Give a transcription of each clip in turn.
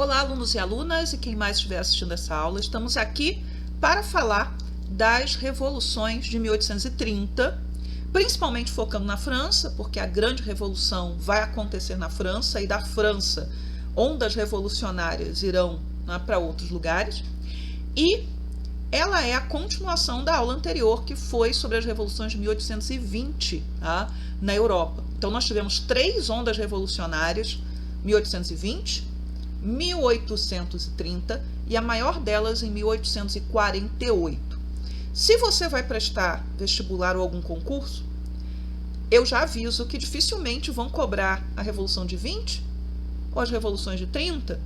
Olá, alunos e alunas, e quem mais estiver assistindo essa aula, estamos aqui para falar das revoluções de 1830, principalmente focando na França, porque a grande revolução vai acontecer na França, e da França, ondas revolucionárias irão para outros lugares, e ela é a continuação da aula anterior, que foi sobre as revoluções de 1820, na Europa. Então, nós tivemos 3 ondas revolucionárias, 1820, 1830 e a maior delas em 1848. Se você vai prestar vestibular ou algum concurso, eu já aviso que dificilmente vão cobrar a Revolução de 20 ou as revoluções de 30,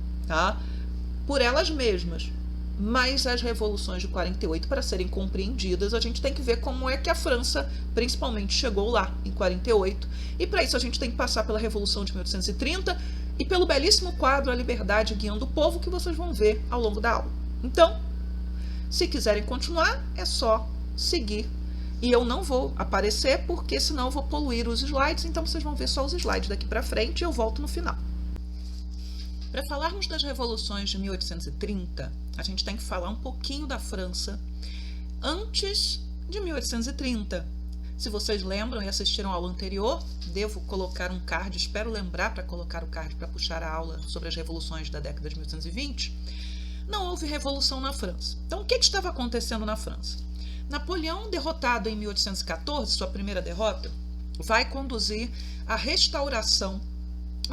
por elas mesmas. Mas as revoluções de 48, para serem compreendidas, a gente tem que ver como é que a França, principalmente, chegou lá em 48. E para isso a gente tem que passar pela Revolução de 1830 e pelo belíssimo quadro A Liberdade Guiando o Povo, que vocês vão ver ao longo da aula. Então, se quiserem continuar, é só seguir. E eu não vou aparecer, porque senão eu vou poluir os slides, então vocês vão ver só os slides daqui para frente e eu volto no final. Para falarmos das revoluções de 1830, a gente tem que falar um pouquinho da França antes de 1830. Se vocês lembram e assistiram a aula anterior, devo colocar um card, espero lembrar para colocar o card para puxar a aula sobre as revoluções da década de 1820. Não houve revolução na França. Então, o que estava acontecendo na França? Napoleão, derrotado em 1814, sua primeira derrota, vai conduzir a restauração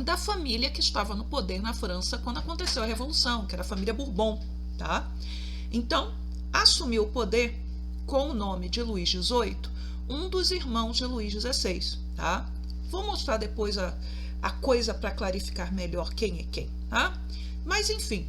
da família que estava no poder na França quando aconteceu a Revolução, que era a família Bourbon. Então, assumiu o poder com o nome de Luís XVIII, um dos irmãos de Luís XVI. Vou mostrar depois a coisa para clarificar melhor quem é quem. Mas, enfim,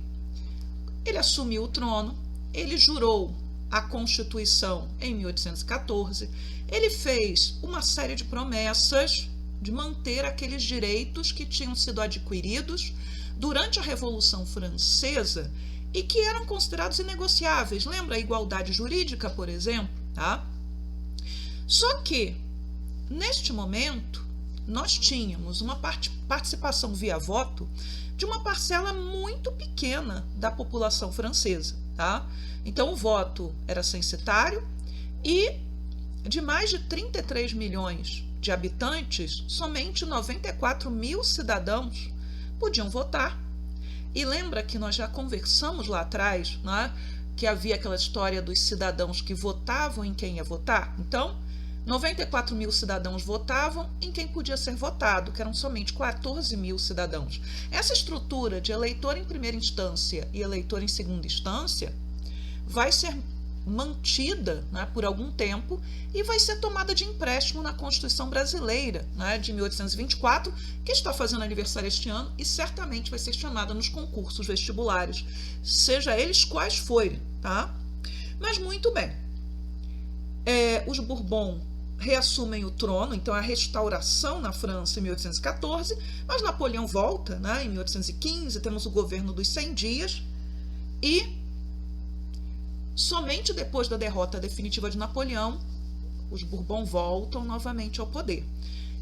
ele assumiu o trono, ele jurou a Constituição em 1814, ele fez uma série de promessas de manter aqueles direitos que tinham sido adquiridos durante a Revolução Francesa e que eram considerados inegociáveis. Lembra a igualdade jurídica, por exemplo? Só que, neste momento, nós tínhamos uma participação via voto de uma parcela muito pequena da população francesa. Então, o voto era censitário e, de mais de 33 milhões de habitantes, somente 94 mil cidadãos podiam votar. E lembra que nós já conversamos lá atrás, que havia aquela história dos cidadãos que votavam em quem ia votar? Então, 94 mil cidadãos votavam em quem podia ser votado, que eram somente 14 mil cidadãos. Essa estrutura de eleitor em primeira instância e eleitor em segunda instância vai ser mantida por algum tempo e vai ser tomada de empréstimo na Constituição Brasileira, de 1824, que está fazendo aniversário este ano e certamente vai ser chamada nos concursos vestibulares, seja eles quais forem. Mas muito bem, os Bourbon reassumem o trono, então a restauração na França em 1814, mas Napoleão volta, em 1815, temos o governo dos 100 dias e somente depois da derrota definitiva de Napoleão, os Bourbon voltam novamente ao poder.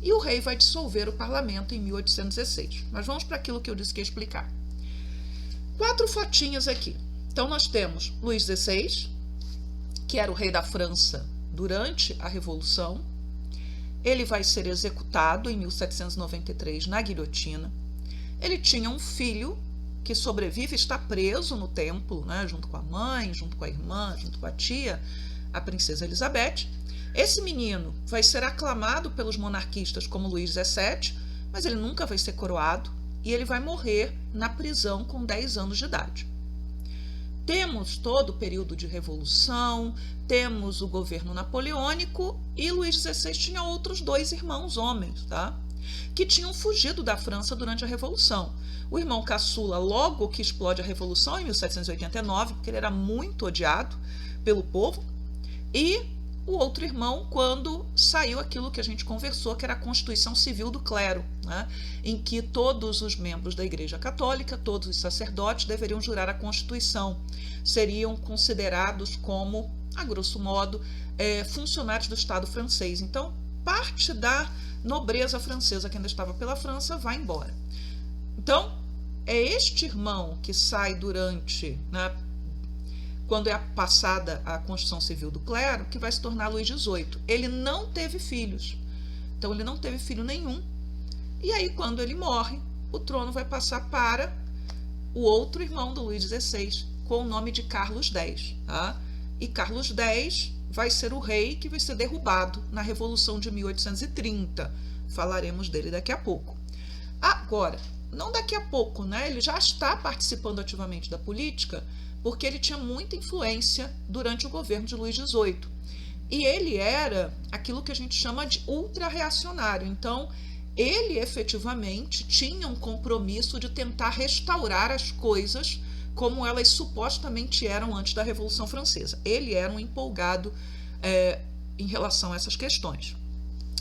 E o rei vai dissolver o parlamento em 1816. Mas vamos para aquilo que eu disse que ia explicar. 4 fotinhas aqui. Então, nós temos Luís XVI, que era o rei da França durante a Revolução. Ele vai ser executado em 1793 na guilhotina. Ele tinha um filho que sobrevive, está preso no templo, junto com a mãe, junto com a irmã, junto com a tia, a princesa Elizabeth. Esse menino vai ser aclamado pelos monarquistas como Luís XVII, mas ele nunca vai ser coroado e ele vai morrer na prisão com 10 anos de idade. Temos todo o período de Revolução, temos o governo napoleônico e Luís XVI tinha outros 2 irmãos homens, que tinham fugido da França durante a Revolução. O irmão caçula, logo que explode a Revolução, em 1789, porque ele era muito odiado pelo povo, e o outro irmão quando saiu aquilo que a gente conversou, que era a Constituição Civil do Clero, em que todos os membros da Igreja Católica, todos os sacerdotes, deveriam jurar a Constituição. Seriam considerados como, a grosso modo, funcionários do Estado francês. Então, parte da nobreza francesa que ainda estava pela França vai embora. Então, é este irmão que sai quando é passada a Constituição Civil do Clero, que vai se tornar Luís XVIII. Ele não teve filhos, então ele não teve filho nenhum. E aí, quando ele morre, o trono vai passar para o outro irmão do Luís XVI, com o nome de Carlos X. Tá? E Carlos X vai ser o rei que vai ser derrubado na Revolução de 1830. Falaremos dele daqui a pouco. Agora, não daqui a pouco, né? Ele já está participando ativamente da política, porque ele tinha muita influência durante o governo de Luís XVIII. E ele era aquilo que a gente chama de ultra-reacionário. Então, ele efetivamente tinha um compromisso de tentar restaurar as coisas como elas supostamente eram antes da Revolução Francesa. Ele era um empolgado em relação a essas questões.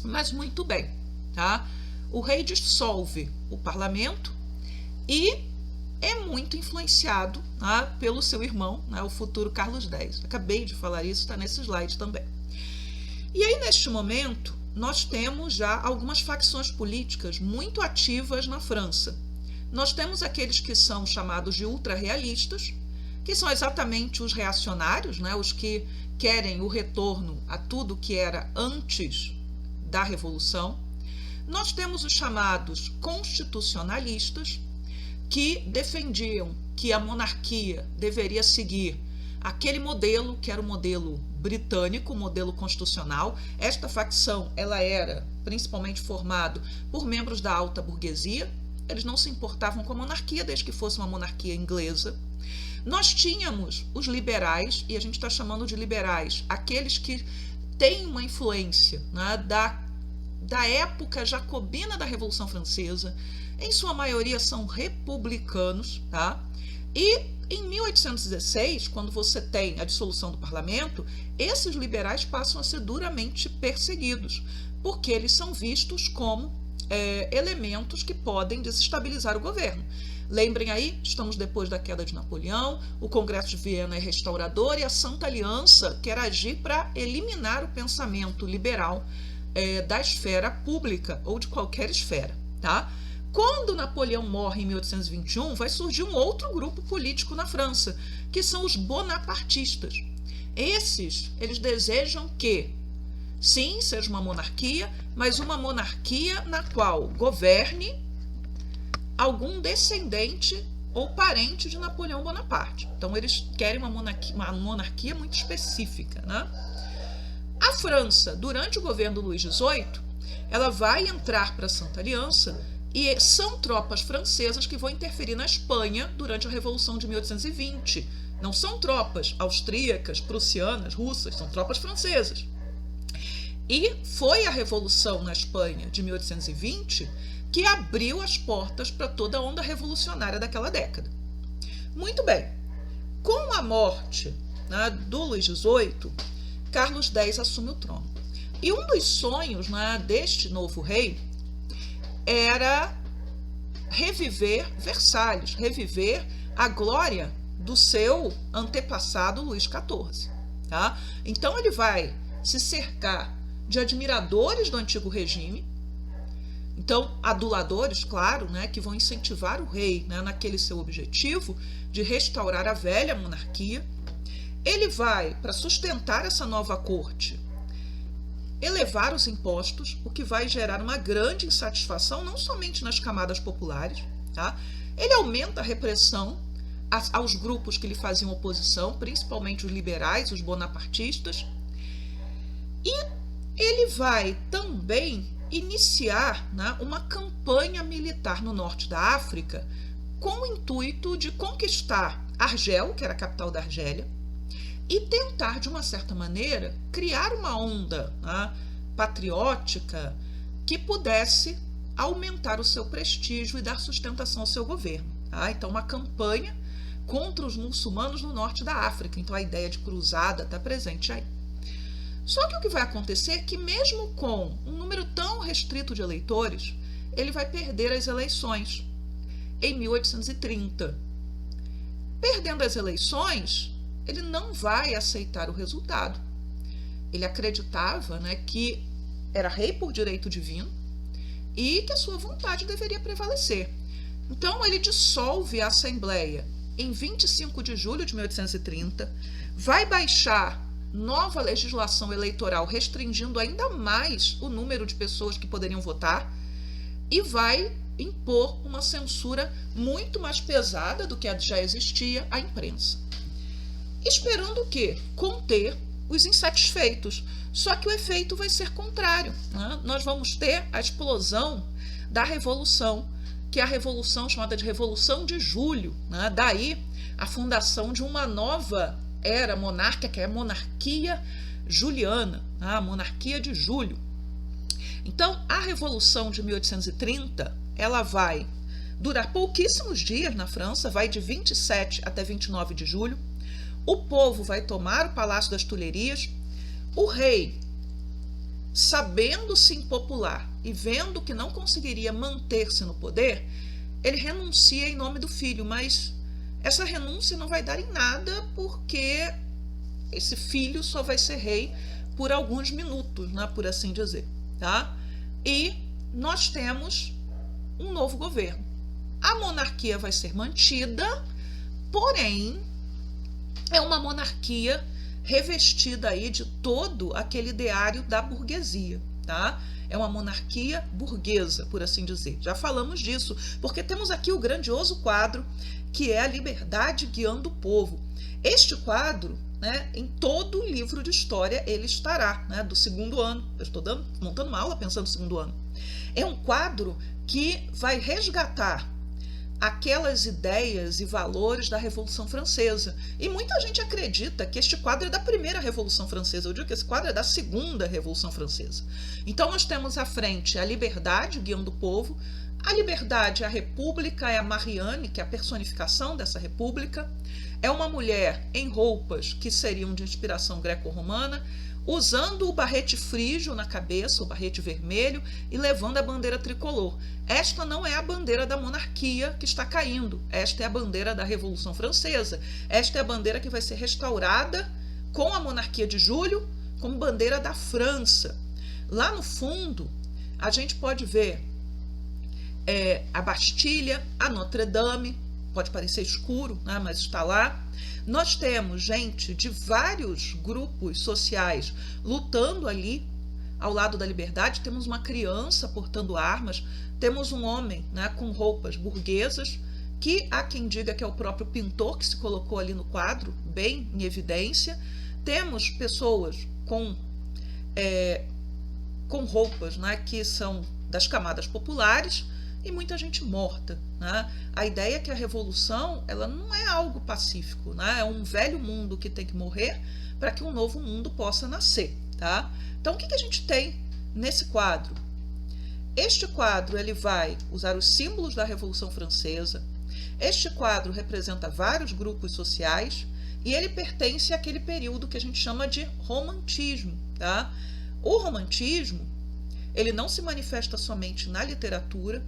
Mas muito bem, tá? O rei dissolve o parlamento e é muito influenciado, tá, pelo seu irmão, né, o futuro Carlos X. Acabei de falar isso, está nesse slide também. E aí, neste momento, nós temos já algumas facções políticas muito ativas na França. Nós temos aqueles que são chamados de ultra-realistas, que são exatamente os reacionários, né, os que querem o retorno a tudo que era antes da Revolução. Nós temos os chamados constitucionalistas, que defendiam que a monarquia deveria seguir aquele modelo que era o modelo britânico, o modelo constitucional. Esta facção ela era principalmente formada por membros da alta burguesia. Eles não se importavam com a monarquia, desde que fosse uma monarquia inglesa. Nós tínhamos os liberais, e a gente está chamando de liberais aqueles que têm uma influência, né, da época jacobina da Revolução Francesa. Em sua maioria são republicanos, tá? E em 1816, quando você tem a dissolução do parlamento, esses liberais passam a ser duramente perseguidos, porque eles são vistos como elementos que podem desestabilizar o governo. Lembrem aí, estamos depois da queda de Napoleão, o Congresso de Viena é restaurador e a Santa Aliança quer agir para eliminar o pensamento liberal da esfera pública ou de qualquer esfera, tá? Quando Napoleão morre em 1821, vai surgir um outro grupo político na França, que são os bonapartistas. Eles desejam que, sim, seja uma monarquia, mas uma monarquia na qual governe algum descendente ou parente de Napoleão Bonaparte. Então, eles querem uma monarquia muito específica, né? A França, durante o governo do Luís XVIII, ela vai entrar para a Santa Aliança. E são tropas francesas que vão interferir na Espanha durante a Revolução de 1820. Não são tropas austríacas, prussianas, russas, são tropas francesas. E foi a Revolução na Espanha de 1820 que abriu as portas para toda a onda revolucionária daquela década. Muito bem. Com a morte, né, do Luís XVIII, Carlos X assume o trono. E um dos sonhos, né, deste novo rei era reviver Versalhes, reviver a glória do seu antepassado Luís XIV. Tá? Então ele vai se cercar de admiradores do antigo regime, então aduladores, claro, né, que vão incentivar o rei, né, naquele seu objetivo de restaurar a velha monarquia. Ele vai, para sustentar essa nova corte, elevar os impostos, o que vai gerar uma grande insatisfação, não somente nas camadas populares, tá? Ele aumenta a repressão aos grupos que lhe faziam oposição, principalmente os liberais, os bonapartistas, e ele vai também iniciar, né, uma campanha militar no norte da África com o intuito de conquistar Argel, que era a capital da Argélia, e tentar, de uma certa maneira, criar uma onda, né, patriótica que pudesse aumentar o seu prestígio e dar sustentação ao seu governo. Tá? Então, uma campanha contra os muçulmanos no norte da África. Então, a ideia de cruzada está presente aí. Só que o que vai acontecer é que, mesmo com um número tão restrito de eleitores, ele vai perder as eleições em 1830. Perdendo as eleições, ele não vai aceitar o resultado. Ele acreditava, né, que era rei por direito divino e que a sua vontade deveria prevalecer. Então, ele dissolve a Assembleia em 25 de julho de 1830, vai baixar nova legislação eleitoral restringindo ainda mais o número de pessoas que poderiam votar e vai impor uma censura muito mais pesada do que a que já existia à imprensa. Esperando o quê? Conter os insatisfeitos. Só que o efeito vai ser contrário, né? Nós vamos ter a explosão da Revolução, que é a Revolução chamada de Revolução de Julho, né? Daí a fundação de uma nova era monárquica, que é a monarquia juliana, a monarquia de Julho. Então, a Revolução de 1830, ela vai durar pouquíssimos dias na França, vai de 27 até 29 de julho. O povo vai tomar o Palácio das Tulherias. O rei, sabendo-se impopular e vendo que não conseguiria manter-se no poder, ele renuncia em nome do filho, mas essa renúncia não vai dar em nada porque esse filho só vai ser rei por alguns minutos, né, por assim dizer, tá? E nós temos um novo governo. A monarquia vai ser mantida, porém é uma monarquia revestida aí de todo aquele ideário da burguesia, tá? É uma monarquia burguesa, por assim dizer. Já falamos disso, porque temos aqui o grandioso quadro que é a liberdade guiando o povo. Este quadro, né, em todo o livro de história ele estará, né, do segundo ano. Eu estou montando uma aula pensando no segundo ano. É um quadro que vai resgatar aquelas ideias e valores da Revolução Francesa. E muita gente acredita que este quadro é da primeira Revolução Francesa. Eu digo que esse quadro é da segunda Revolução Francesa. Então nós temos à frente a liberdade guiando o povo. A liberdade é a república, é a Marianne, que é a personificação dessa república. É uma mulher em roupas que seriam de inspiração greco-romana, usando o barrete frígio na cabeça, o barrete vermelho, e levando a bandeira tricolor. Esta não é a bandeira da monarquia que está caindo, esta é a bandeira da Revolução Francesa. Esta é a bandeira que vai ser restaurada com a monarquia de Julho, como bandeira da França. Lá no fundo, a gente pode ver a Bastilha, a Notre-Dame, pode parecer escuro, né, mas está lá. Nós temos gente de vários grupos sociais lutando ali ao lado da liberdade. Temos uma criança portando armas, temos um homem, né, com roupas burguesas, que há quem diga que é o próprio pintor que se colocou ali no quadro, bem em evidência. Temos pessoas com roupas, né, que são das camadas populares, e muita gente morta, né? A ideia é que a revolução ela não é algo pacífico, né? É um velho mundo que tem que morrer para que um novo mundo possa nascer, tá? Então o que a gente tem nesse quadro? Este quadro ele vai usar os símbolos da Revolução Francesa. Este quadro representa vários grupos sociais e ele pertence àquele período que a gente chama de romantismo, tá? O romantismo ele não se manifesta somente na literatura,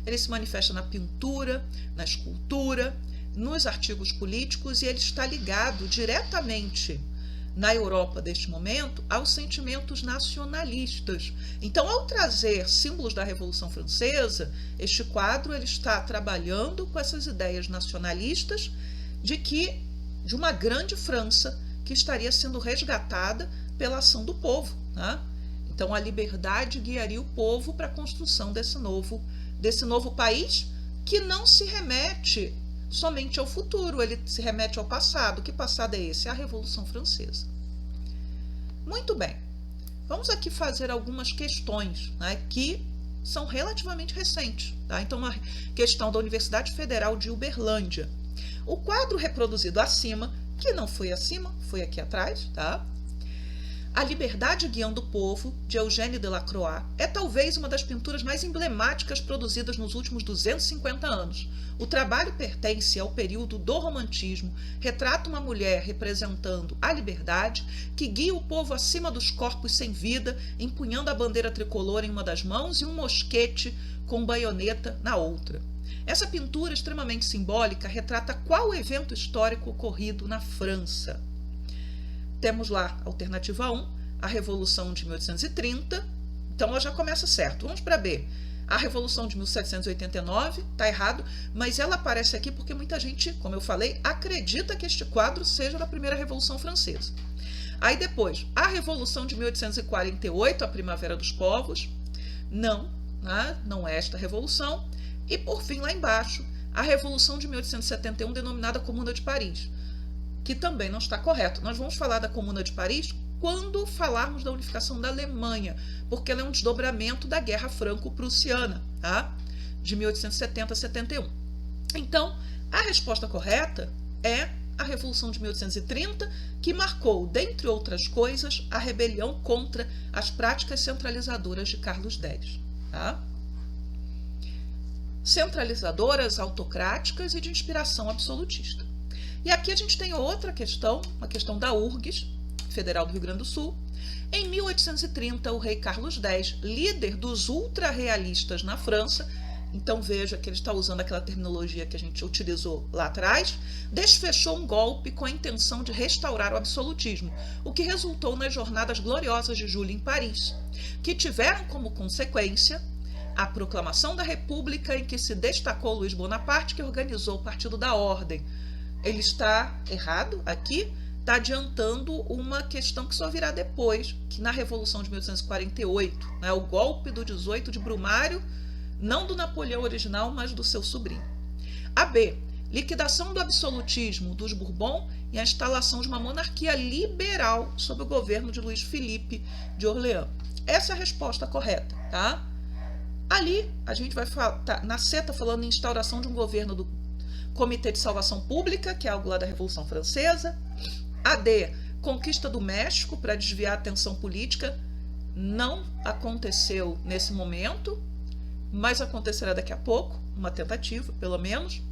ele se manifesta na pintura, na escultura, nos artigos políticos, e ele está ligado diretamente na Europa deste momento aos sentimentos nacionalistas. Então, ao trazer símbolos da Revolução Francesa, este quadro ele está trabalhando com essas ideias nacionalistas de uma grande França que estaria sendo resgatada pela ação do povo, né? Então, a liberdade guiaria o povo para a construção desse novo país, que não se remete somente ao futuro, ele se remete ao passado. Que passado é esse? É a Revolução Francesa. Muito bem. Vamos aqui fazer algumas questões, né, que são relativamente recentes, tá? Então, uma questão da Universidade Federal de Uberlândia. O quadro reproduzido acima, que não foi acima, foi aqui atrás, tá? A Liberdade Guiando o Povo, de Eugène Delacroix, é talvez uma das pinturas mais emblemáticas produzidas nos últimos 250 anos. O trabalho pertence ao período do romantismo, retrata uma mulher representando a liberdade, que guia o povo acima dos corpos sem vida, empunhando a bandeira tricolor em uma das mãos e um mosquete com baioneta na outra. Essa pintura extremamente simbólica retrata qual evento histórico ocorrido na França. Temos lá, alternativa 1, a Revolução de 1830. Então, ela já começa certo. Vamos para B. A Revolução de 1789, tá errado, mas ela aparece aqui porque muita gente, como eu falei, acredita que este quadro seja da primeira Revolução Francesa. Aí depois, a Revolução de 1848, a Primavera dos Povos, não, né? Não é esta revolução. E por fim, lá embaixo, a Revolução de 1871, denominada Comuna de Paris, que também não está correto. Nós vamos falar da Comuna de Paris quando falarmos da unificação da Alemanha, porque ela é um desdobramento da Guerra Franco-Prussiana, tá? De 1870 a 71. Então, a resposta correta é a Revolução de 1830, que marcou, dentre outras coisas, a rebelião contra as práticas centralizadoras de Carlos X. Tá? Centralizadoras, autocráticas e de inspiração absolutista. E aqui a gente tem outra questão, uma questão da URGS, Federal do Rio Grande do Sul. Em 1830, o rei Carlos X, líder dos ultra-realistas na França, então veja que ele está usando aquela terminologia que a gente utilizou lá atrás, desfechou um golpe com a intenção de restaurar o absolutismo, o que resultou nas Jornadas Gloriosas de Julho em Paris, que tiveram como consequência a proclamação da República, em que se destacou Luiz Bonaparte, que organizou o Partido da Ordem. Ele está errado aqui, está adiantando uma questão que só virá depois, que na Revolução de 1848, né, o golpe do 18 de Brumário, não do Napoleão original, mas do seu sobrinho. A B, liquidação do absolutismo dos Bourbon e a instalação de uma monarquia liberal sob o governo de Luís Felipe de Orleans. Essa é a resposta correta, tá? Ali, a gente vai falar, tá, na C está falando em instauração de um governo do Comitê de Salvação Pública, que é algo lá da Revolução Francesa. A D, conquista do México para desviar a atenção política, não aconteceu nesse momento, mas acontecerá daqui a pouco, uma tentativa, pelo menos.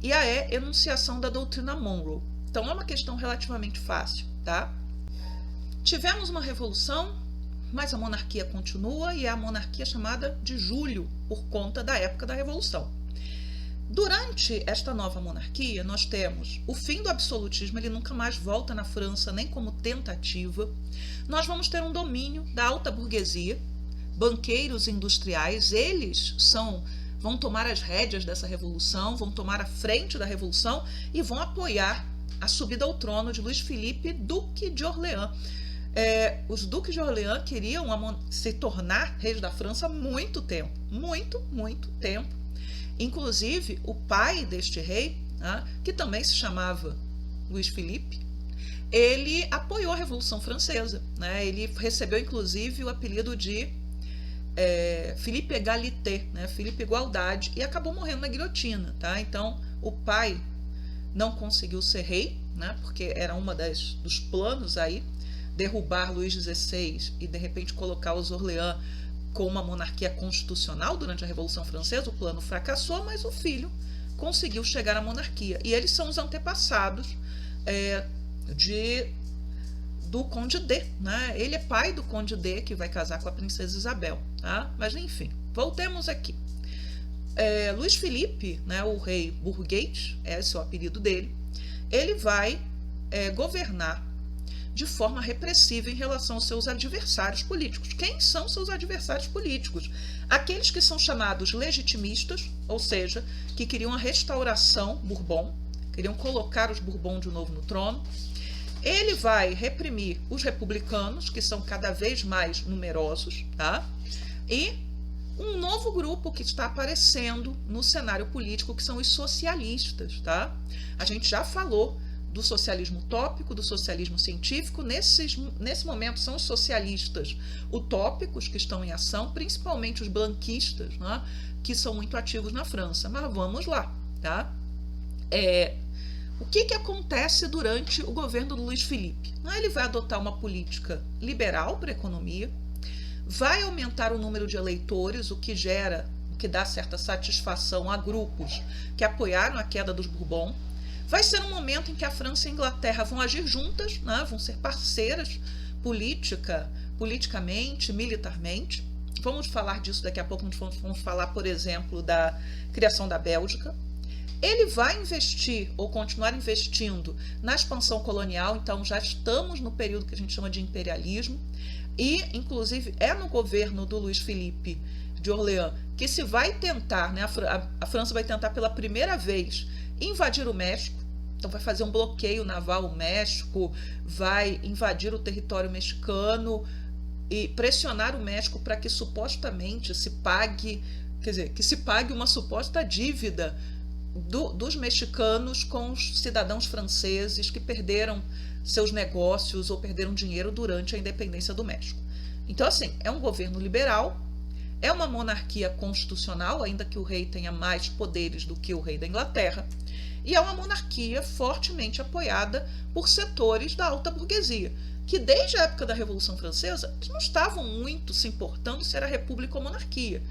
E a E, enunciação da doutrina Monroe. Então é uma questão relativamente fácil, tá? Tivemos uma revolução, mas a monarquia continua e é a monarquia chamada de Júlio, por conta da época da Revolução. Durante esta nova monarquia, nós temos o fim do absolutismo, ele nunca mais volta na França, nem como tentativa. Nós vamos ter um domínio da alta burguesia, banqueiros industriais, eles vão tomar as rédeas dessa revolução, vão tomar a frente da revolução e vão apoiar a subida ao trono de Luís Felipe, Duque de Orleans. Os duques de Orleans queriam se tornar reis da França há muito tempo, muito tempo. Inclusive, o pai deste rei, que também se chamava Luís Felipe, ele apoiou a Revolução Francesa, né? Ele recebeu, inclusive, o apelido de Philippe Égalité, né? Filipe Igualdade, e acabou morrendo na guilhotina. Tá? Então, o pai não conseguiu ser rei, né? Porque era uma dos planos aí, derrubar Luís XVI e, de repente, colocar os Orleans com uma monarquia constitucional durante a Revolução Francesa. O plano fracassou, mas o filho conseguiu chegar à monarquia. E eles são os antepassados do Conde D, né? Ele é pai do Conde D, que vai casar com a princesa Isabel. Tá? Mas, enfim, voltemos aqui. Luís Felipe, né, o rei burguês, esse é o apelido dele, ele vai governar de forma repressiva em relação aos seus adversários políticos. Quem são seus adversários políticos? Aqueles que são chamados legitimistas, ou seja, que queriam a restauração Bourbon, queriam colocar os Bourbon de novo no trono. Ele vai reprimir os republicanos, que são cada vez mais numerosos, tá? E um novo grupo que está aparecendo no cenário político, que são os socialistas, tá? A gente já falou do socialismo utópico, do socialismo científico. Nesse momento são os socialistas utópicos que estão em ação, principalmente os blanquistas, né, que são muito ativos na França. Mas vamos lá. Tá? O que acontece durante o governo do Luís Felipe? Ele vai adotar uma política liberal para a economia, vai aumentar o número de eleitores, o que dá certa satisfação a grupos que apoiaram a queda dos Bourbon. Vai ser um momento em que a França e a Inglaterra vão agir juntas, né? Vão ser parceiras politicamente, militarmente. Vamos falar disso daqui a pouco. Vamos falar, por exemplo, da criação da Bélgica. Ele vai investir ou continuar investindo na expansão colonial, então já estamos no período que a gente chama de imperialismo. E, inclusive, é no governo do Luís Felipe de Orleans, que se vai tentar, né, a França vai tentar pela primeira vez invadir o México, então vai fazer um bloqueio naval no México, vai invadir o território mexicano e pressionar o México para que supostamente se pague, quer dizer, que se pague uma suposta dívida dos mexicanos com os cidadãos franceses que perderam seus negócios ou perderam dinheiro durante a independência do México. Então, assim, é um governo liberal, é uma monarquia constitucional, ainda que o rei tenha mais poderes do que o rei da Inglaterra, e é uma monarquia fortemente apoiada por setores da alta burguesia, que desde a época da Revolução Francesa eles não estavam muito se importando se era república ou monarquia.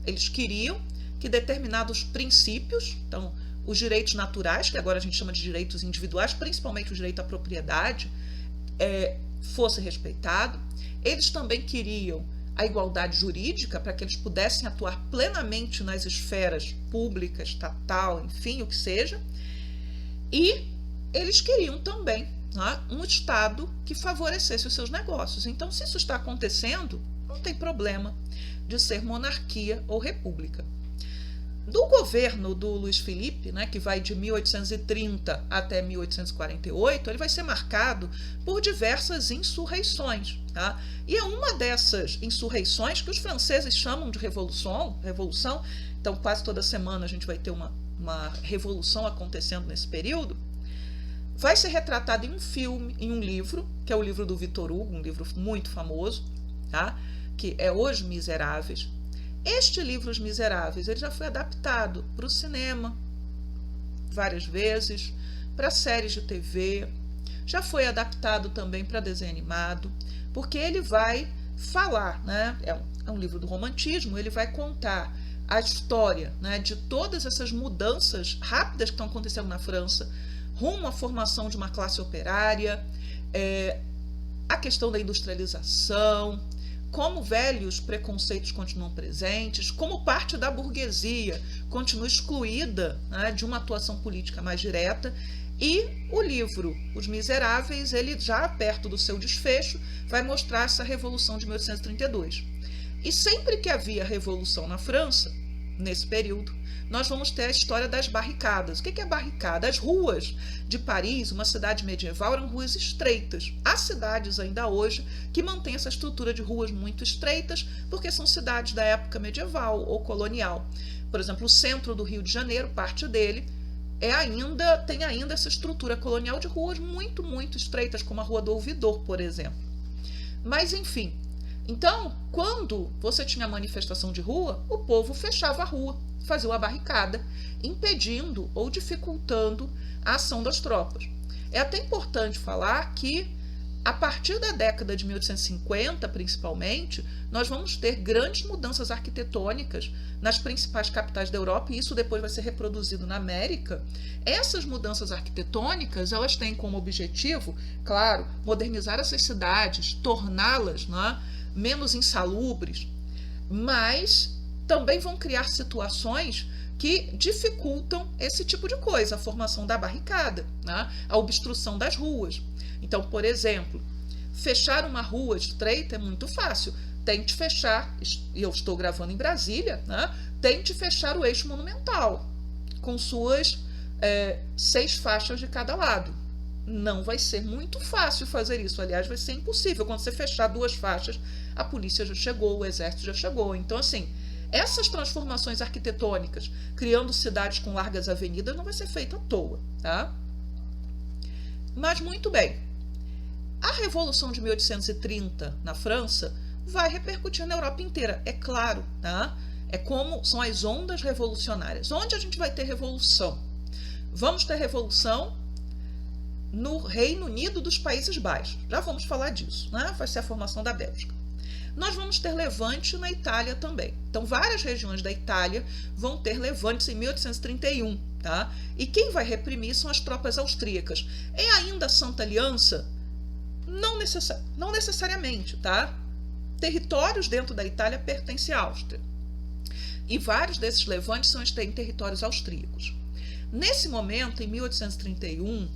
Eles queriam que determinados princípios, então os direitos naturais, que agora a gente chama de direitos individuais, principalmente o direito à propriedade, fosse respeitado. Eles também queriam a igualdade jurídica para que eles pudessem atuar plenamente nas esferas públicas, estatal, enfim, o que seja. E eles queriam também, né, um Estado que favorecesse os seus negócios. Então, se isso está acontecendo, não tem problema de ser monarquia ou república. Do governo do Luiz Felipe, né, que vai de 1830 até 1848, ele vai ser marcado por diversas insurreições. Tá? E é uma dessas insurreições que os franceses chamam de revolução. Então, quase toda semana a gente vai ter uma revolução acontecendo nesse período. Vai ser retratado em um filme, em um livro, que é o livro do Victor Hugo, um livro muito famoso, tá? Que é Os Miseráveis. Este livro, Os Miseráveis, ele já foi adaptado para o cinema várias vezes, para séries de TV, já foi adaptado também para desenho animado, porque ele vai falar, né? É um livro do romantismo, ele vai contar a história, né, de todas essas mudanças rápidas que estão acontecendo na França, rumo à formação de uma classe operária, a questão da industrialização, como velhos preconceitos continuam presentes, como parte da burguesia continua excluída, né, de uma atuação política mais direta. E o livro Os Miseráveis, ele já perto do seu desfecho, vai mostrar essa Revolução de 1832. E sempre que havia revolução na França, nesse período, nós vamos ter a história das barricadas. O que é barricada? As ruas de Paris, uma cidade medieval, eram ruas estreitas. Há cidades ainda hoje que mantêm essa estrutura de ruas muito estreitas, porque são cidades da época medieval ou colonial. Por exemplo, o centro do Rio de Janeiro, parte dele, tem ainda essa estrutura colonial de ruas muito, muito estreitas, como a Rua do Ouvidor, por exemplo. Mas, enfim, então, quando você tinha manifestação de rua, o povo fechava a rua, fazia uma barricada, impedindo ou dificultando a ação das tropas. É até importante falar que, a partir da década de 1850, principalmente, nós vamos ter grandes mudanças arquitetônicas nas principais capitais da Europa, e isso depois vai ser reproduzido na América. Essas mudanças arquitetônicas, elas têm como objetivo, claro, modernizar essas cidades, torná-las, né, menos insalubres, mas também vão criar situações que dificultam esse tipo de coisa, a formação da barricada, né, a obstrução das ruas. Então, por exemplo, fechar uma rua estreita é muito fácil. Tente fechar, e eu estou gravando em Brasília, né, tente fechar o eixo monumental, com suas 6 faixas de cada lado. Não vai ser muito fácil fazer isso, aliás, vai ser impossível. Quando você fechar 2 faixas, a polícia já chegou, o exército já chegou. Então, assim, essas transformações arquitetônicas, criando cidades com largas avenidas, não vai ser feita à toa, tá? Mas, muito bem, a Revolução de 1830 na França vai repercutir na Europa inteira, é claro, tá? É como são as ondas revolucionárias. Onde a gente vai ter revolução? Vamos ter revolução no Reino Unido dos Países Baixos. Já vamos falar disso, né? Vai ser a formação da Bélgica. Nós vamos ter levante na Itália também. Então, várias regiões da Itália vão ter levantes em 1831, tá? E quem vai reprimir são as tropas austríacas. É ainda a Santa Aliança? Não necessariamente, tá? Territórios dentro da Itália pertencem à Áustria. E vários desses levantes são em territórios austríacos. Nesse momento, em 1831,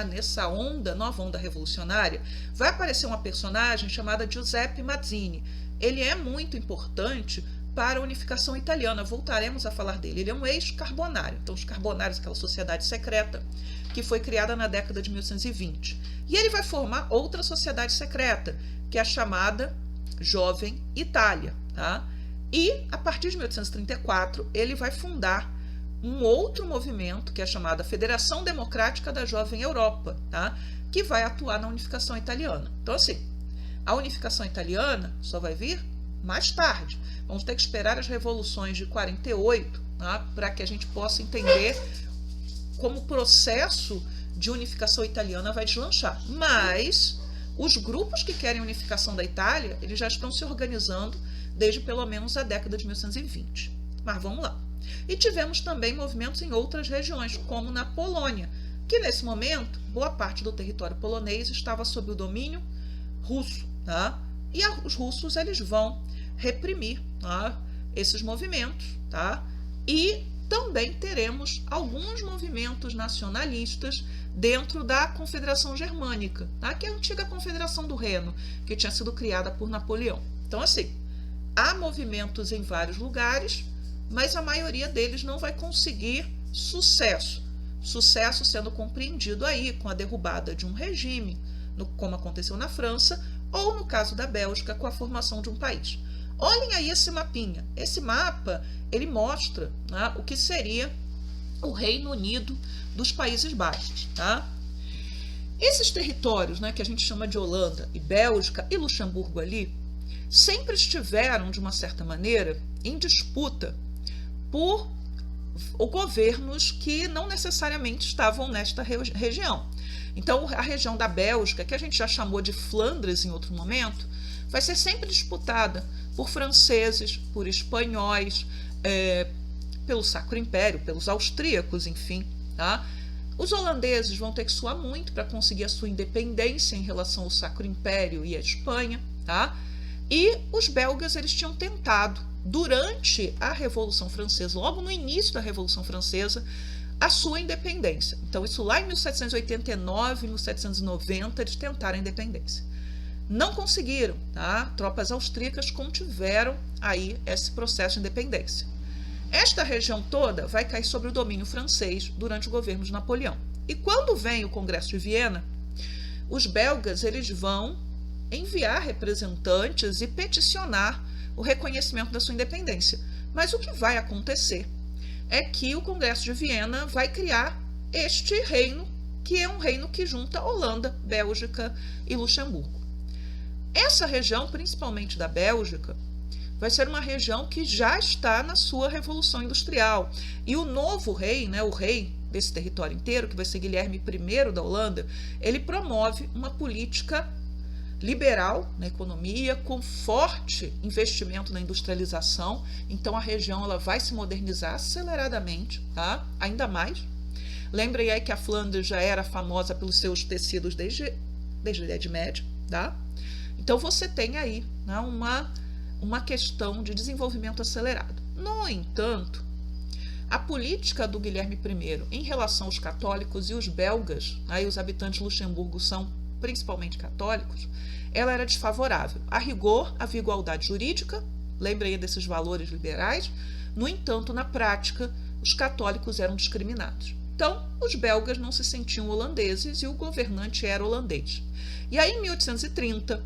nessa nova onda revolucionária, vai aparecer uma personagem chamada Giuseppe Mazzini. Ele é muito importante para a unificação italiana. Voltaremos a falar dele. Ele é um ex-carbonário. Então, os carbonários, aquela sociedade secreta que foi criada na década de 1820. E ele vai formar outra sociedade secreta, que é a chamada Jovem Itália. Tá? E, a partir de 1834, ele vai fundar um outro movimento, que é chamada Federação Democrática da Jovem Europa, tá? Que vai atuar na unificação italiana. Então, assim, a unificação italiana só vai vir mais tarde. Vamos ter que esperar as revoluções de 48, tá? Para que a gente possa entender como o processo de unificação italiana vai deslanchar. Mas os grupos que querem a unificação da Itália, eles já estão se organizando desde pelo menos a década de 1920. Mas vamos lá. E tivemos também movimentos em outras regiões, como na Polônia, que nesse momento, boa parte do território polonês estava sob o domínio russo. Tá? E os russos eles vão reprimir, tá, esses movimentos. Tá? E também teremos alguns movimentos nacionalistas dentro da Confederação Germânica, tá? Que é a antiga Confederação do Reno, que tinha sido criada por Napoleão. Então, assim, há movimentos em vários lugares, mas a maioria deles não vai conseguir sucesso. Sucesso sendo compreendido aí com a derrubada de um regime, como aconteceu na França, ou no caso da Bélgica, com a formação de um país. Olhem aí esse mapinha. Esse mapa, ele mostra, né, o que seria o Reino Unido dos Países Baixos. Tá? Esses territórios, né, que a gente chama de Holanda e Bélgica e Luxemburgo ali, sempre estiveram, de uma certa maneira, em disputa por governos que não necessariamente estavam nesta região. Então, a região da Bélgica, que a gente já chamou de Flandres em outro momento, vai ser sempre disputada por franceses, por espanhóis, pelo Sacro Império, pelos austríacos, enfim. Tá? Os holandeses vão ter que suar muito para conseguir a sua independência em relação ao Sacro Império e à Espanha. Tá? E os belgas eles tinham tentado, durante a Revolução Francesa, logo no início da Revolução Francesa, a sua independência. Então, isso lá em 1789, 1790, eles tentaram a independência. Não conseguiram, tá? Tropas austríacas contiveram aí esse processo de independência. Esta região toda vai cair sob o domínio francês durante o governo de Napoleão. E quando vem o Congresso de Viena, os belgas eles vão enviar representantes e peticionar o reconhecimento da sua independência. Mas o que vai acontecer é que o Congresso de Viena vai criar este reino, que é um reino que junta Holanda, Bélgica e Luxemburgo. Essa região, principalmente da Bélgica, vai ser uma região que já está na sua Revolução Industrial. E o novo rei, né, o rei desse território inteiro, que vai ser Guilherme I da Holanda, ele promove uma política liberal na economia, com forte investimento na industrialização. Então a região ela vai se modernizar aceleradamente, tá? Ainda mais. Lembrem aí que a Flandres já era famosa pelos seus tecidos desde a Idade Média, tá? Então você tem aí, né, uma questão de desenvolvimento acelerado. No entanto, a política do Guilherme I em relação aos católicos e os belgas, aí os habitantes de Luxemburgo são principalmente católicos, ela era desfavorável. A rigor, havia igualdade jurídica, lembrem desses valores liberais, no entanto, na prática, os católicos eram discriminados. Então, os belgas não se sentiam holandeses e o governante era holandês. E aí, em 1830,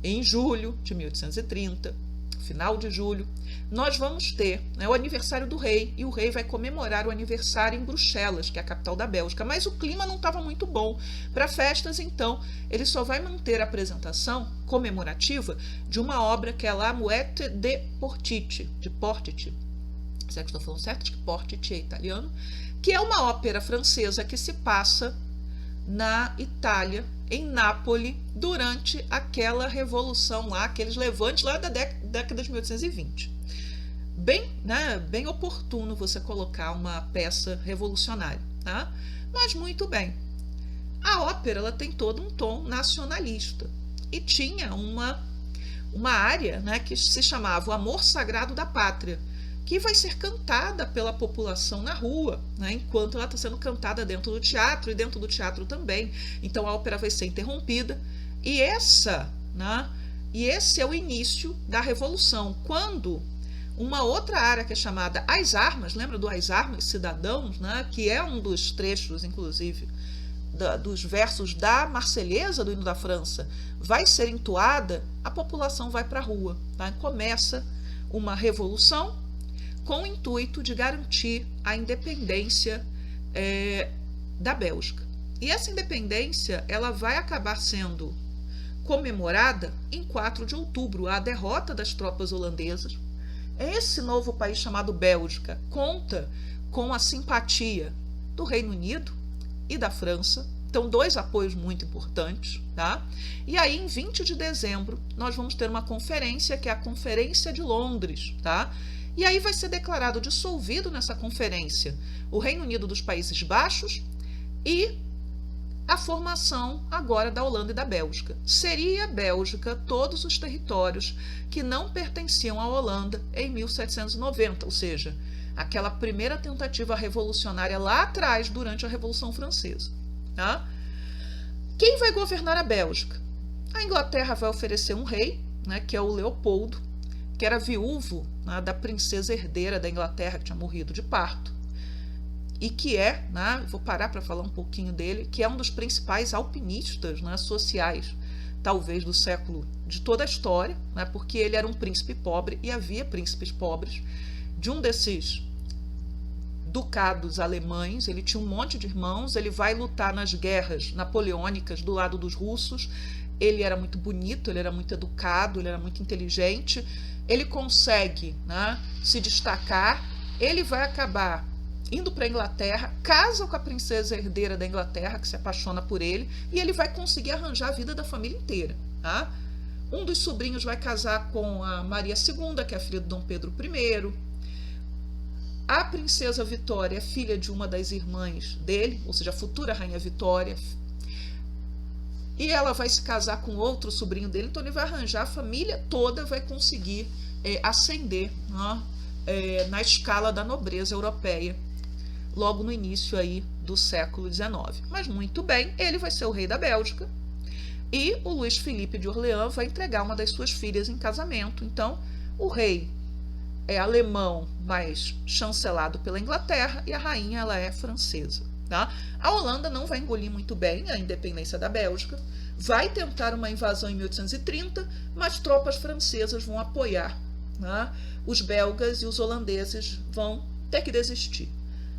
em julho de 1830, final de julho, nós vamos ter, né, o aniversário do rei, e o rei vai comemorar o aniversário em Bruxelas, que é a capital da Bélgica, mas o clima não estava muito bom para festas, então ele só vai manter a apresentação comemorativa de uma obra que é La Muette de Portici, de Portici. Será que estou falando certo? Acho que Portici é italiano, que é uma ópera francesa que se passa na Itália, em Nápoles, durante aquela revolução lá, aqueles levantes lá da década de 1820. Bem oportuno você colocar uma peça revolucionária, tá? Mas muito bem. A ópera ela tem todo um tom nacionalista e tinha uma área, né, que se chamava o Amor Sagrado da Pátria, que vai ser cantada pela população na rua, né, enquanto ela está sendo cantada dentro do teatro e dentro do teatro também. Então a ópera vai ser interrompida e esse é o início da Revolução, quando uma outra área que é chamada As Armas, lembra do As Armas Cidadãos, né? Que é um dos trechos, inclusive, dos versos da Marselhesa, do hino da França, vai ser entoada, a população vai para a rua. Tá? Começa uma revolução com o intuito de garantir a independência da Bélgica. E essa independência ela vai acabar sendo comemorada em 4 de outubro, a derrota das tropas holandesas. Esse novo país chamado Bélgica conta com a simpatia do Reino Unido e da França, então 2 apoios muito importantes, tá? E aí em 20 de dezembro nós vamos ter uma conferência que é a Conferência de Londres, tá? E aí vai ser declarado dissolvido nessa conferência o Reino Unido dos Países Baixos e a formação agora da Holanda e da Bélgica. Seria a Bélgica todos os territórios que não pertenciam à Holanda em 1790, ou seja, aquela primeira tentativa revolucionária lá atrás, durante a Revolução Francesa. Tá? Quem vai governar a Bélgica? A Inglaterra vai oferecer um rei, né, que é o Leopoldo, que era viúvo, né, da princesa herdeira da Inglaterra, que tinha morrido de parto. E que é, né, vou parar para falar um pouquinho dele, que é um dos principais alpinistas, né, sociais, talvez do século, de toda a história, né, porque ele era um príncipe pobre e havia príncipes pobres. De um desses ducados alemães, ele tinha um monte de irmãos, ele vai lutar nas guerras napoleônicas do lado dos russos, ele era muito bonito, ele era muito educado, ele era muito inteligente, ele consegue, né, se destacar, ele vai acabar indo para a Inglaterra, casa com a princesa herdeira da Inglaterra, que se apaixona por ele, e ele vai conseguir arranjar a vida da família inteira. Tá? Um dos sobrinhos vai casar com a Maria II, que é a filha de Dom Pedro I. A princesa Vitória é filha de uma das irmãs dele, ou seja, a futura rainha Vitória. E ela vai se casar com outro sobrinho dele, então ele vai arranjar, a família toda vai conseguir ascender, né, na escala da nobreza europeia, logo no início aí do século XIX. Mas muito bem, ele vai ser o rei da Bélgica e o Luís Felipe de Orleans vai entregar uma das suas filhas em casamento. Então, o rei é alemão, mas chancelado pela Inglaterra, e a rainha ela é francesa. Tá? A Holanda não vai engolir muito bem a independência da Bélgica, vai tentar uma invasão em 1830, mas tropas francesas vão apoiar. Né? Os belgas e os holandeses vão ter que desistir.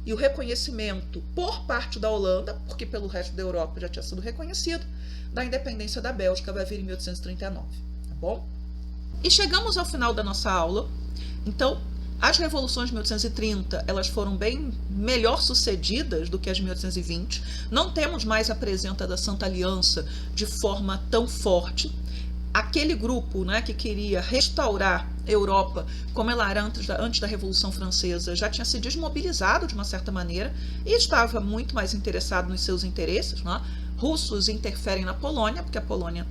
E o reconhecimento por parte da Holanda, porque pelo resto da Europa já tinha sido reconhecido, da independência da Bélgica vai vir em 1839. Tá bom? E chegamos ao final da nossa aula. Então, as revoluções de 1830 elas foram bem melhor sucedidas do que as de 1820. Não temos mais a presença da Santa Aliança de forma tão forte. Aquele grupo, né, que queria restaurar a Europa como ela era antes da Revolução Francesa já tinha se desmobilizado de uma certa maneira e estava muito mais interessado nos seus interesses. Né? Russos interferem na Polônia, porque a Polônia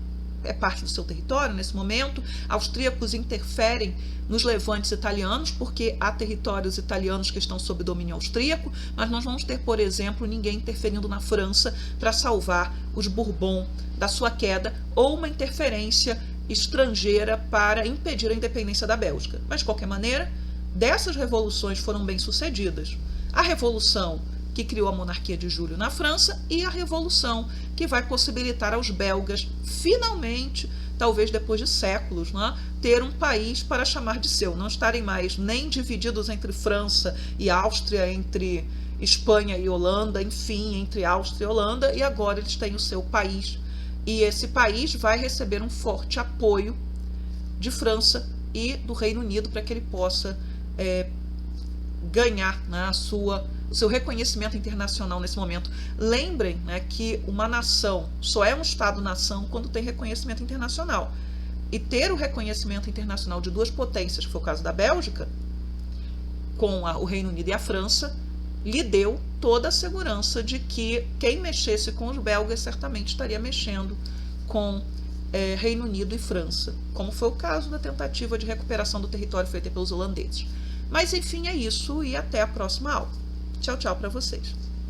é parte do seu território nesse momento. Austríacos interferem nos levantes italianos, porque há territórios italianos que estão sob domínio austríaco, mas nós vamos ter, por exemplo, ninguém interferindo na França para salvar os Bourbon da sua queda, ou uma interferência estrangeira para impedir a independência da Bélgica. Mas, de qualquer maneira, dessas revoluções foram bem sucedidas. A Revolução que criou a monarquia de Júlio na França e a Revolução que vai possibilitar aos belgas, finalmente, talvez depois de séculos, né, ter um país para chamar de seu, não estarem mais nem divididos entre França e Áustria, entre Espanha e Holanda, enfim, entre Áustria e Holanda, e agora eles têm o seu país. E esse país vai receber um forte apoio de França e do Reino Unido para que ele possa ganhar, né, o seu reconhecimento internacional nesse momento. Lembrem, né, que uma nação só é um Estado-nação quando tem reconhecimento internacional. E ter o reconhecimento internacional de duas potências, que foi o caso da Bélgica, com o Reino Unido e a França, lhe deu toda a segurança de que quem mexesse com os belgas certamente estaria mexendo com Reino Unido e França, como foi o caso da tentativa de recuperação do território feita pelos holandeses. Mas, enfim, é isso e até a próxima aula. Tchau, tchau para vocês.